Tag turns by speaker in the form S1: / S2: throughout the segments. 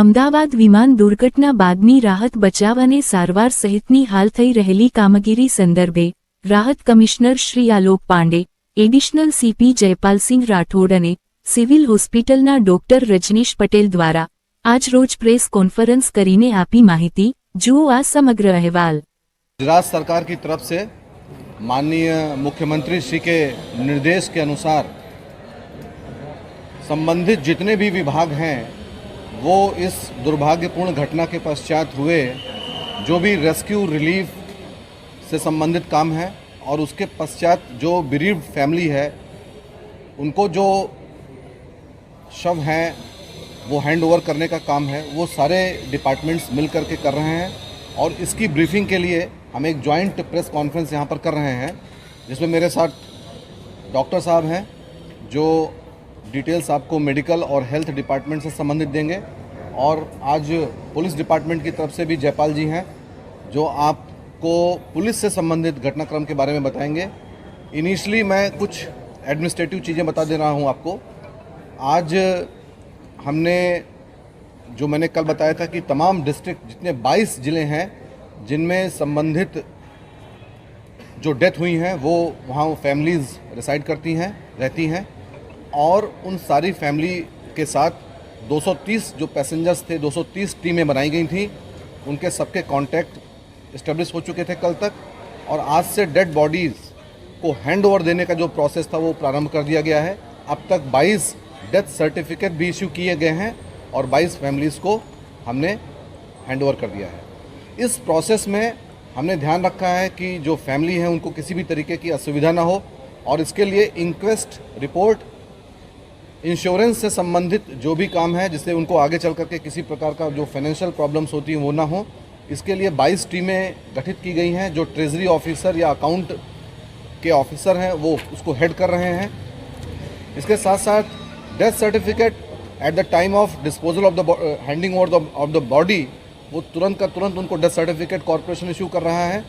S1: અમદાવાદ વિમાન દુર્ઘટના બાદની રાહત બચાવ અને સારવાર સહિતની હાલ થઈ રહેલી કામગીરી સંદર્ભે રાહત commissioner Shri Alok Pandey, additional CP Jaypalsinh Rathod અને સિવિલ હોસ્પિટલના ડોક્ટર રજનીશ પટેલ દ્વારા આજ રોજ પ્રેસ કોન્ફરન્સ કરીને આપી માહિતી। જુઓ આ સમગ્ર અહેવાલ।
S2: गुजरात सरकार की तरफ से माननीय मुख्यमंत्री श्री के निर्देश के अनुसार संबंधित जितने भी विभाग हैं वो इस दुर्भाग्यपूर्ण घटना के पश्चात हुए जो भी रेस्क्यू रिलीफ से संबंधित काम है और उसके पश्चात जो बीरीव्ड फैमिली है उनको जो शव हैं वो हैंड ओवर करने का काम है, वो सारे डिपार्टमेंट्स मिल कर के कर रहे हैं। और इसकी ब्रीफिंग के लिए हम एक जॉइंट प्रेस कॉन्फ्रेंस यहाँ पर कर रहे हैं, जिसमें मेरे साथ डॉक्टर साहब हैं जो डिटेल्स आपको मेडिकल और हेल्थ डिपार्टमेंट से संबंधित देंगे, और आज पुलिस डिपार्टमेंट की तरफ से भी जयपाल जी हैं जो आपको पुलिस से संबंधित घटनाक्रम के बारे में बताएंगे। इनिशियली मैं कुछ एडमिनिस्ट्रेटिव चीज़ें बता दे रहा हूँ आपको। आज हमने जो मैंने कल बताया था कि तमाम डिस्ट्रिक्ट जितने 22 ज़िले हैं जिनमें संबंधित जो डेथ हुई हैं वो वहाँ फैमिलीज़ रिसाइड करती हैं, रहती हैं, और उन सारी फैमिली के साथ 230 जो पैसेंजर्स थे, 230 टीमें बनाई गई थी, उनके सबके कांटेक्ट इस्टेब्लिश हो चुके थे कल तक। और आज से डेड बॉडीज़ को हैंड ओवर देने का जो प्रोसेस था वो प्रारंभ कर दिया गया है। अब तक 22 डेथ सर्टिफिकेट भी इशू किए गए हैं और 22 फैमिलीज़ को हमने हैंड ओवर कर दिया है। इस प्रोसेस में हमने ध्यान रखा है कि जो फैमिली है उनको किसी भी तरीके की असुविधा ना हो, और इसके लिए इंक्वेस्ट रिपोर्ट, इंश्योरेंस से संबंधित जो भी काम है जिससे उनको आगे चल करके किसी प्रकार का जो फाइनेंशियल प्रॉब्लम्स होती हैं वो ना हो, इसके लिए 22 टीमें गठित की गई हैं। जो ट्रेजरी ऑफिसर या अकाउंट के ऑफिसर हैं वो उसको हेड कर रहे हैं। इसके साथ साथ death certificate eight the time of disposal of the handing over of the body वो तुरंत का तुरंत उनको डेथ सर्टिफिकेट कॉर्पोरेशन इशू कर रहा है,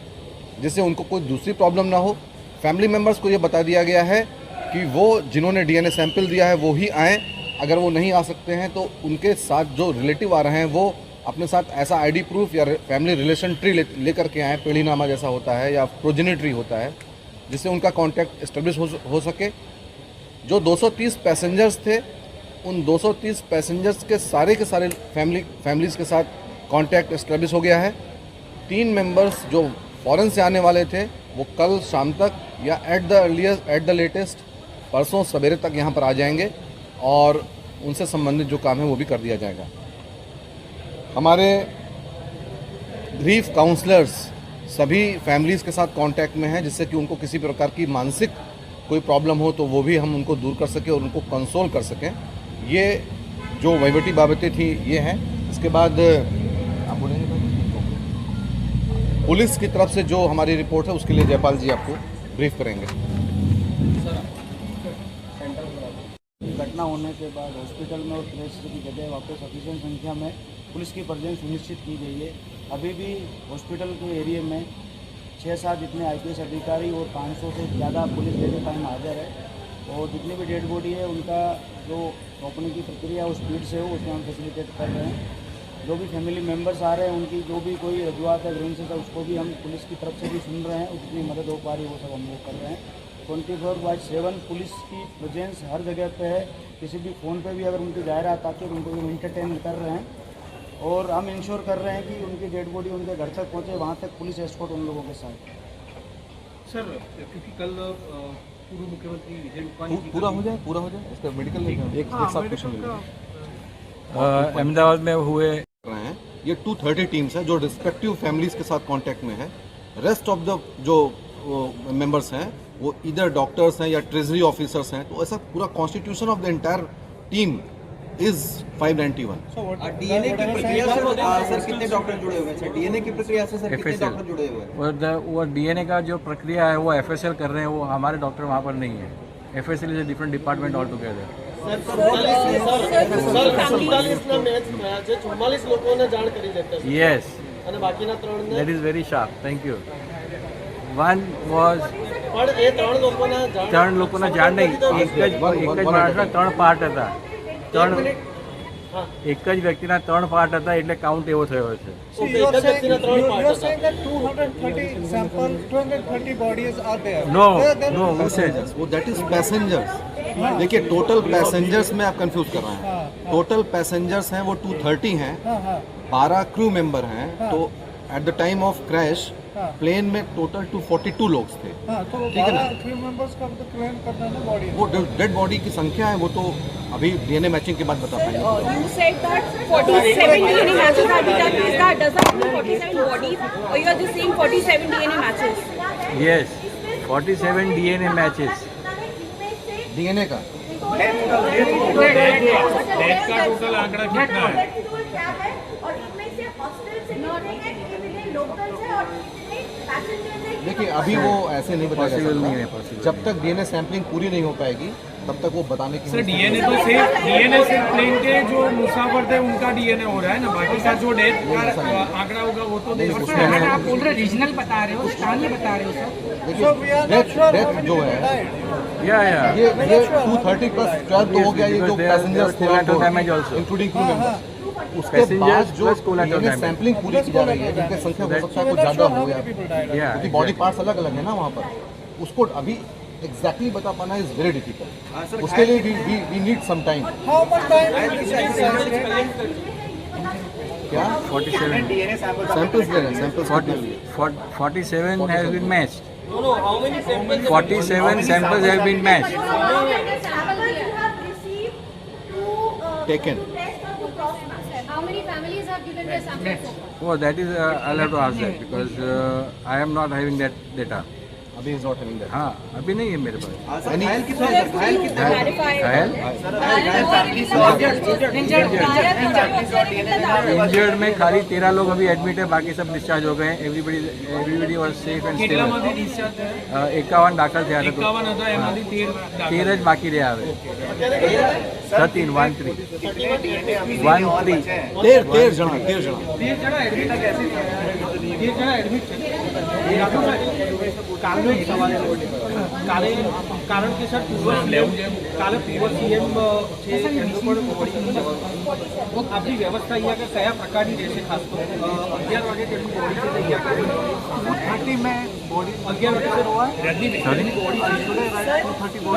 S2: जिससे उनको कोई दूसरी प्रॉब्लम ना हो। फैमिली मेम्बर्स को ये बता दिया गया है कि वो जिन्होंने डीएनए सैंपल दिया है वो ही आएँ। अगर वो नहीं आ सकते हैं तो उनके साथ जो रिलेटिव आ रहे हैं वो अपने साथ ऐसा आईडी प्रूफ या फैमिली रिलेशन ट्री लेकर के आएँ, पीढ़ीनामा जैसा होता है या प्रोजेनी ट्री होता है, जिससे उनका कॉन्टैक्ट इस्टेब्लिश हो सके। जो 230 पैसेंजर्स थे उन 230 पैसेंजर्स के सारे फैमिलीज़ के साथ कांटेक्ट एस्टेब्लिश हो गया है। 3 मेंबर्स जो फॉरेन से आने वाले थे वो कल शाम तक या एट द लेटेस्ट परसों सवेरे तक यहाँ पर आ जाएंगे और उनसे संबंधित जो काम है वो भी कर दिया जाएगा। हमारे ग्रीफ काउंसलर्स सभी फैमिलीज़ के साथ कांटेक्ट में हैं, जिससे कि उनको किसी प्रकार की मानसिक कोई प्रॉब्लम हो तो वो भी हम उनको दूर कर सकें और उनको कंसोल कर सकें। ये जो वहीवटी बाबतें थी ये हैं। इसके बाद आप बोलेंगे पुलिस की तरफ से जो हमारी रिपोर्ट है उसके लिए जयपाल जी आपको ब्रीफ करेंगे।
S3: घटना होने के बाद हॉस्पिटल में और प्रेस की जगह वापस सफिशिएंट संख्या में पुलिस की प्रेजेंस सुनिश्चित की गई है। अभी भी हॉस्पिटल के एरिया में 6-7 जितने आईपीएस अधिकारी और 500 से ज़्यादा पुलिस डेली टाइम हाजिर है, और जितनी भी डेड बॉडी है उनका जो रोकने की प्रक्रिया उस स्पीड से हो उसमें हम फैसिलिटेट कर रहे हैं। जो भी फैमिली मेम्बर्स आ रहे हैं उनकी जो भी कोई रजुआत है, ग्रीवेंसेस है, उसको भी हम पुलिस की तरफ से भी सुन रहे हैं, और जितनी मदद हो पा रही है वो सब हम लोग कर रहे हैं। 24/7 पुलिस की प्रेजेंस हर जगह पे है। किसी भी फ़ोन पे भी अगर उनकी जाहिरात आती है तो उनको इंटरटेन कर रहे हैं, और हम इंश्योर कर रहे हैं कि उनकी डेड बॉडी उनके घर तक पहुँचे, वहाँ तक पुलिस एस्कॉर्ट उन लोगों के साथ।
S4: सर, क्योंकि कल पूर्व मुख्यमंत्री विजय रूपाणी
S2: पूरा हो जाए इसका मेडिकल एक साथ क्वेश्चन
S5: अहमदाबाद में हुए
S2: रहे हैं। ये 230 टीम्स हैं जो रिस्पेक्टिव फैमिलीज़ के साथ कांटेक्ट में है। रेस्ट ऑफ द जो मेंबर्स हैं वो इधर डॉक्टर्स हैं या ट्रेजरी ऑफिसर्स हैं, तो ऐसा पूरा constitution of the entire team is 591।
S6: DNA की प्रक्रिया सर कितने डॉक्टर जुड़े हुए हैं? सर डीएनए की प्रक्रिया से सर कितने डॉक्टर जुड़े हुए हैं?
S5: वो डीएनए का जो प्रक्रिया है वो एफएसएल कर रहे हैं, वो हमारे डॉक्टर वहाँ पर नहीं है। FSL is a different department all together.
S4: 44 લોકોને જાણ કરી દેતા છે।
S5: યસ,
S4: અને બાકીના 3 ને
S5: that is very sharp, thank you. One was
S4: પણ એ 3 લોકોના
S5: જાણ નહીં, એક જ માણસના 3 પાર્ટ હતા। 3 એક જ વ્યક્તિના 3 પાર્ટ હતા એટલે કાઉન્ટ એવો થયો છે.
S7: So you are saying that 230 samples, 230 bodies are there.
S5: No
S7: There-
S5: no who said?
S2: वो दैट इज पैसेंजर्स. देखिए टोटल पैसेंजर्स में आप कंफ्यूज कर रहे हैं. टोटल पैसेंजर्स हैं वो 230 हैं.
S7: हाँ हाँ
S2: 12 क्रू मेंबर हैं. तो at the time of crash plane में टोटल 242 लोग थे.
S7: हाँ तो
S2: ठीक है ना?
S7: 12 क्रू मेंबर्स का तो क्लेम करना है बॉडी.
S2: वो डेड बॉडी की संख्या है वो तो अभी डीएनए मैचिंग के बाद बता पाएंगे.
S8: You said that 47 DNA matches have been done. Does that mean 47 bodies, or you are just saying 47 DNA matches?
S5: Yes, 47 DNA matches.
S2: DNA का
S8: डेथ का टोटल आंकड़ा कितना है? क्या है और इनमें से हॉस्टल से कितने हैं, कितने लोकल्स हैं और कितने पैसेंजर्स हैं?
S2: देखिए अभी वो ऐसे नहीं बताया जा
S5: Possible
S2: सकता.
S5: नहीं है, possible
S2: जब तक डीएनए सैंपलिंग पूरी नहीं हो पाएगी तब तक वो बताने की
S4: सर डीएनए तो सिर्फ डीएनए सिर्फ प्लेन के जो मुसाफिर थे उनका डीएनए हो रहा है ना, बाकी का जो डेथ का आंकड़ा होगा वो तो नहीं.
S9: आप बोल रहे रीजनल बता रहे हो, स्थानीय बता रहे हो sir.
S7: So we are not sure
S2: death
S7: how
S2: जो
S7: many
S2: है
S7: died.
S5: या
S2: ये 230 प्लस 12 तो हो गया. ये जो
S5: because there are
S2: पैसेंजर्स थे
S5: collateral damage also.
S2: Including crew members. उसके
S5: Passengers
S2: बाद जो
S5: plus collateral
S2: DNA
S5: damage.
S2: Sampling पूरी की जा रही है जिनकी संख्या हो सकता है कुछ
S7: We are not
S2: ज़्यादा
S7: sure
S2: हो
S7: how
S2: या
S7: many people died.
S5: या
S2: क्योंकि बॉडी पार्ट्स अलग अलग है ना वहाँ पर. उसको अभी एग्जैक्टली बता पाना इज वेरी डिफिकल्ट. उसके लिए we need some time.
S7: How much time will this exercise take?
S2: क्या
S5: 47
S2: सैंपल्स ले रहे हैं samples
S5: 47 has been matched. 47 samples have been matched.
S8: How many samples you have received to
S2: Taken.
S8: test or to cross match? How many families have given their samples so far?
S5: Oh, that is I'll have to ask that because I am not having that data.
S2: अभी is not having that.
S5: हाँ अभी नहीं है मेरे पास.
S6: Sir घायल कितने हैं sir? घायल कितने हैं?
S5: घायल इंजर्ड में खाली 13 लोग अभी एडमिट है, बाकी सब डिस्चार्ज हो गए हैं. एवरीबडी वाज सेफ एंड
S4: કેટલામાંથી
S5: स्टेबल.
S4: discharge થયા?
S5: 51 દાખલ થયા હતા.
S4: 51 હતા એમાંથી 13 દાખલ.
S5: 13 જ બાકી રહ્યા હવે. 13
S2: तेर जना
S4: 13 જણા એડમિટ છે. 13 જણા એડમિટ છે. કાલનો એક સવાલ છે. કાલે કારણ કે સર કાલે પૂર્વ સીએમ છે એમનું પણ બોડી આપણી વ્યવસ્થા અહીંયા કે કયા પ્રકારની રહેશે? ખાસ તો 11 વાગે તેમની બોડી છે તૈયાર કરી 30 में बॉडी 11 वागे से हुआ रद्दी में बॉडी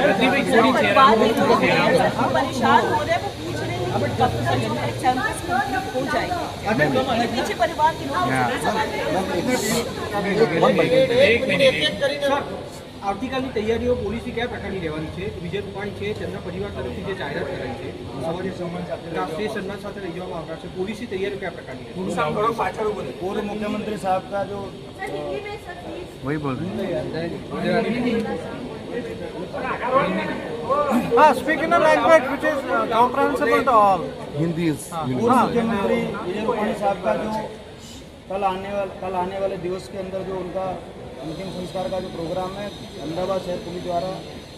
S4: रद्दी में बॉडी चेहरा
S8: परेशान हो रहे हैं, वो पूछ रहे हैं कि कब तक जो है सैंपल्स कंप्लीट हो जाएंगे. पीछे परिवार के लोग सवाल
S4: એક મિનિટ સર આવતીકાલની તૈયારીઓ પોલીસની કયા પ્રકારની રહેવાની છે? વિજય રૂપાણી છે તેમના પરિવાર તરફથી જે જાહેરાત કરાઈ છે સવારે રાષ્ટ્રીય સન્માન સાથે લઈ જવામાં આવનાર છે. પોલીસની તૈયારીઓ કયા પ્રકારની છે?
S3: पूर्व मुख्यमंत्री साहब का जो
S5: वही बोल रहे हैं.
S7: Speak in a language which is comprehensible to all.
S2: Hindi is
S3: पूर्व मुख्यमंत्री विजय रूपाणी साहब का जो कल आने वाले दिवस के अंदर जो उनका अंतिम संस्कार का जो प्रोग्राम है अहमदाबाद शहर पुलिस द्वारा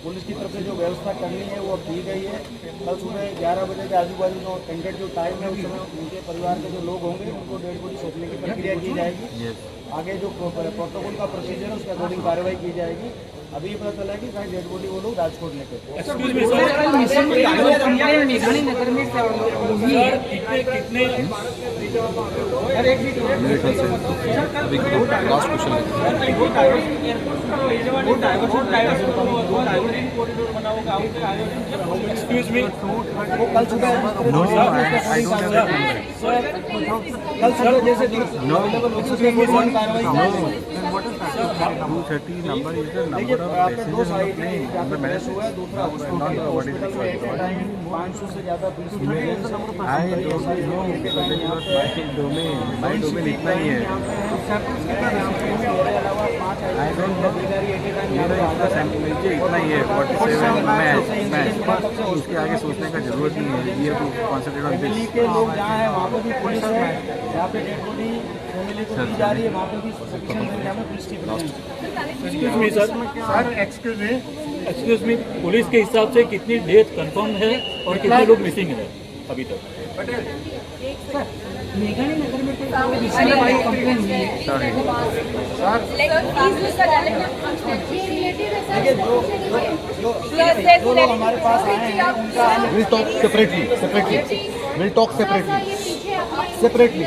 S3: पुलिस की तरफ से जो व्यवस्था करनी है वो अब की गई है. कल सुबह 11 बजे के आजू बाजू जो टेंटेटिव टाइम है उस समय उनके परिवार के जो लोग होंगे उनको डेड बॉडी सौंपने की प्रक्रिया की जाएगी. आगे जो प्रोटोकॉल का प्रोसीजर है उसके अकॉर्डिंग कार्रवाई की जाएगी. अभी ये पता चला है कि शायद डेड बॉडी वो लोग राजकोट लेकर
S9: मेघाणी नगर में हुई है.
S2: लास्ट क्वेश्चन
S4: एक्सक्यूज मी
S3: वो कल सुबह
S5: No, I don't have that number.
S3: कल सुबह जैसे
S5: No.
S3: कार्रवाई
S5: No. 230 number is the number of
S3: आपके दो
S5: passengers on the
S3: side
S5: plane.
S3: यहाँ पे
S5: मैं
S3: क्रैश हुआ है. दूसरा
S5: not what is
S3: हॉस्पिटल में एट टाइम 500 से ज़्यादा पुलिस की
S5: I don't know because it was my domain. My domain इतना ही है.
S3: मेरे अलावा 5
S5: I don't know.
S3: अधिकारी एट टाइम
S5: मेरा इतना सैंपल लीजिए इतना ही है 47 मैच. उसके आगे सोचने का जरूरत नहीं है. ये to concentrate on
S3: Delhi
S5: this.
S3: के लोग जहाँ हैं वहाँ पे भी पुलिस है. जहाँ पे डेड बॉडी फैमिली को दी जा रही है वहाँ पे भी सफिशिएंट संख्या में पुलिस की प्रेजेंस है.
S4: Excuse me sir excuse me police के हिसाब से कितनी डेथ कंफर्म है और कितने लोग मिसिंग है अभी तक?
S9: मेघाणी नगर में कोई रीजनल वाली कंप्लेन हुई है.
S3: देखिए जो लोग हमारे पास आए हैं उनका
S2: will talk separately will talk separately.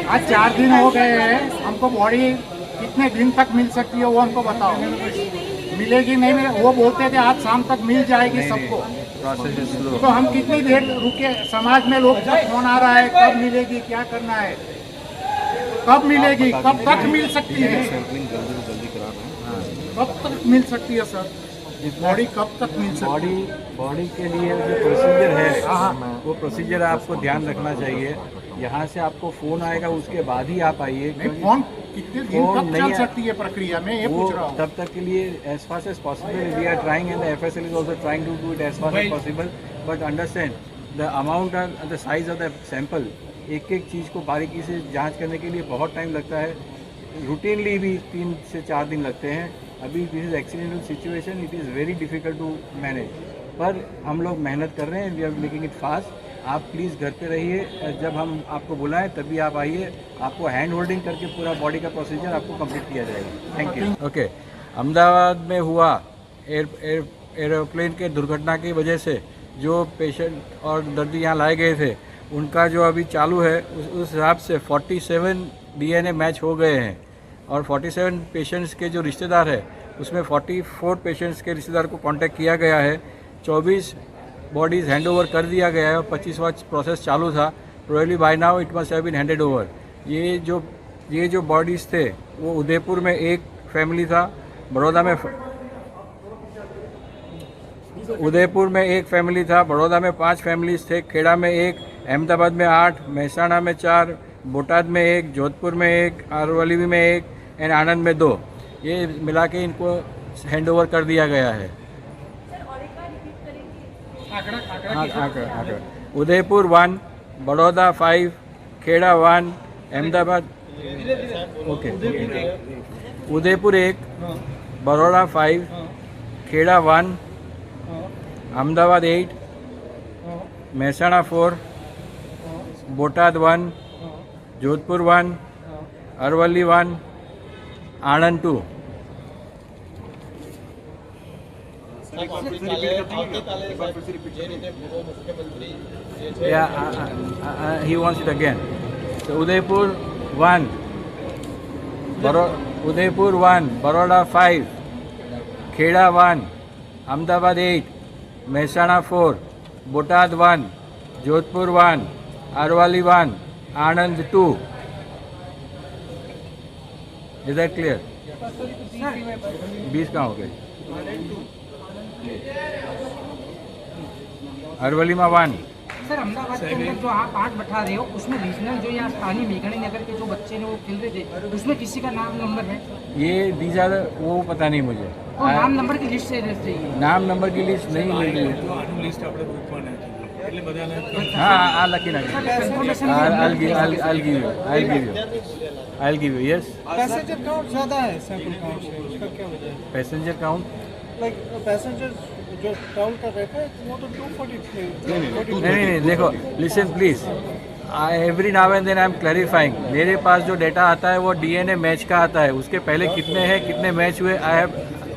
S7: आज 4 दिन हो गए हैं, हमको बॉडी कितने दिन तक मिल सकती है वो हमको बताओ। मिलेगी नहीं मिलेगी, वो बोलते थे आज शाम तक मिल जाएगी सबको। तो हम कितनी देर रुके? समाज में लोग फोन आ रहा है कब मिलेगी, क्या करना है, कब मिलेगी, कब तक मिल सकती है, कब तक मिल सकती है सर? बॉडी कब तक मिल सकती है?
S5: बॉडी के लिए जो प्रोसीजर है वो प्रोसीजर आपको ध्यान रखना चाहिए। यहाँ से आपको फ़ोन आएगा, उसके बाद ही आप आइए।
S7: फोन कितने दिन तक चल सकती है प्रक्रिया में, ये पूछ रहा हूँ।
S5: तब तक के लिए as fast as possible we are trying and the FSL is also trying to do it as fast as possible, but understand the amount the size of the sample. एक एक चीज़ को बारीकी से जांच करने के लिए बहुत टाइम लगता है। रूटीनली भी 3 से 4 दिन लगते हैं। अभी this is accidental situation, it is very difficult to manage, पर हम लोग मेहनत कर रहे हैं, we are making it fast. आप प्लीज़ घर पे रहिए, जब हम आपको बुलाएं तभी आप आइए। आपको हैंड होल्डिंग करके पूरा बॉडी का प्रोसीजर आपको कंप्लीट किया जाएगा। Thank you. ओके, अहमदाबाद में हुआ एरोप्लेन के दुर्घटना की वजह से जो पेशेंट और दर्दी यहाँ लाए गए थे, उनका जो अभी चालू है उस हिसाब से 47 DNA मैच हो गए हैं, और 47 पेशेंट्स के जो रिश्तेदार है उसमें 44 पेशेंट्स के रिश्तेदार को कांटेक्ट किया गया है। 24 बॉडीज़ हैंड ओवर कर दिया गया है और 25वां प्रोसेस चालू था। Probably by now it must have been handed over. ये जो बॉडीज़ थे वो उदयपुर में एक फैमिली था, बड़ौदा में उदयपुर में एक फैमिली था, बड़ौदा में 5 फैमिलीज थे, खेड़ा में 1, अहमदाबाद में 8, महसाणा में 4, बोटाद में 1, जोधपुर में 1, अरवली में 1 एंड आनंद में 2। ये मिला के इनको हैंड ओवर कर दिया गया है। Udaipur 1, Baroda 5, Kheda 1, Ahmedabad okay Udaipur 1, Baroda 5, Kheda 1, Ahmedabad 8, Mehsana 4, Botad 1, Jodhpur 1, Aravalli 1, Anand 2। He wants it again. So Udaipur 1, Udaipur 1, Baroda 5, Kheda 1, Ahmedabad 8, Mehsana 4, Botad 1, Jodhpur 1, Arwali 1, Anand 2. Is that clear? 20 कहाँ हो गए? अरवली में 1।
S9: सर, अहमदाबाद के अंदर जो आप 8 बैठा रहे हो उसमें रीजनल जो यहाँ स्थानीय मेघानी नगर के जो बच्चे ने वो खेल रहे थे, उसमें किसी का नाम नंबर है?
S5: ये दीजा वो पता नहीं मुझे।
S9: और नाम नंबर की लिस्ट चाहिए।
S5: नाम नंबर की लिस्ट नहीं मिल रही। हाँ, I'll give you. Yes.
S7: Passenger count ज़्यादा है सैंपल काउंट से, उसका क्या वजह है?
S5: पैसेंजर काउंट
S7: लाइक पैसेंजर जो काउंट कर रहे थे वो तो 243
S5: नहीं, देखो, listen please, every now and then I am clarifying. मेरे पास जो डेटा आता है वो DNA मैच का आता है, उसके पहले कितने हैं, कितने मैच हुए,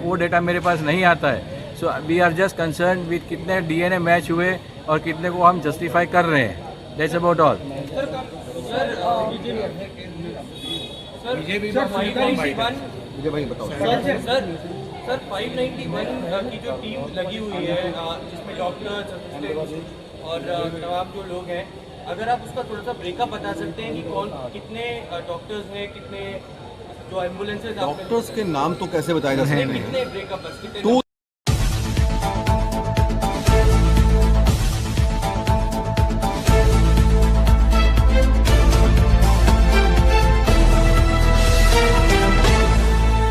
S5: वो डेटा मेरे पास नहीं आता है। So we are just concern with कितने DNA मैच हुए और कितने को हम जस्टिफाई कर रहे हैं। That's about all.
S4: सर 591 की जो टीम लगी हुई है जिसमें डॉक्टर्स, असिस्टेंट्स और तमाम जो लोग हैं, अगर आप उसका थोड़ा सा ब्रेकअप बता सकते हैं कि कितने डॉक्टर्स हैं, कितने जो एम्बुलेंसेज,
S2: डॉक्टर्स के नाम तो कैसे बताए जा सकते हैं?
S4: कितने ब्रेकअप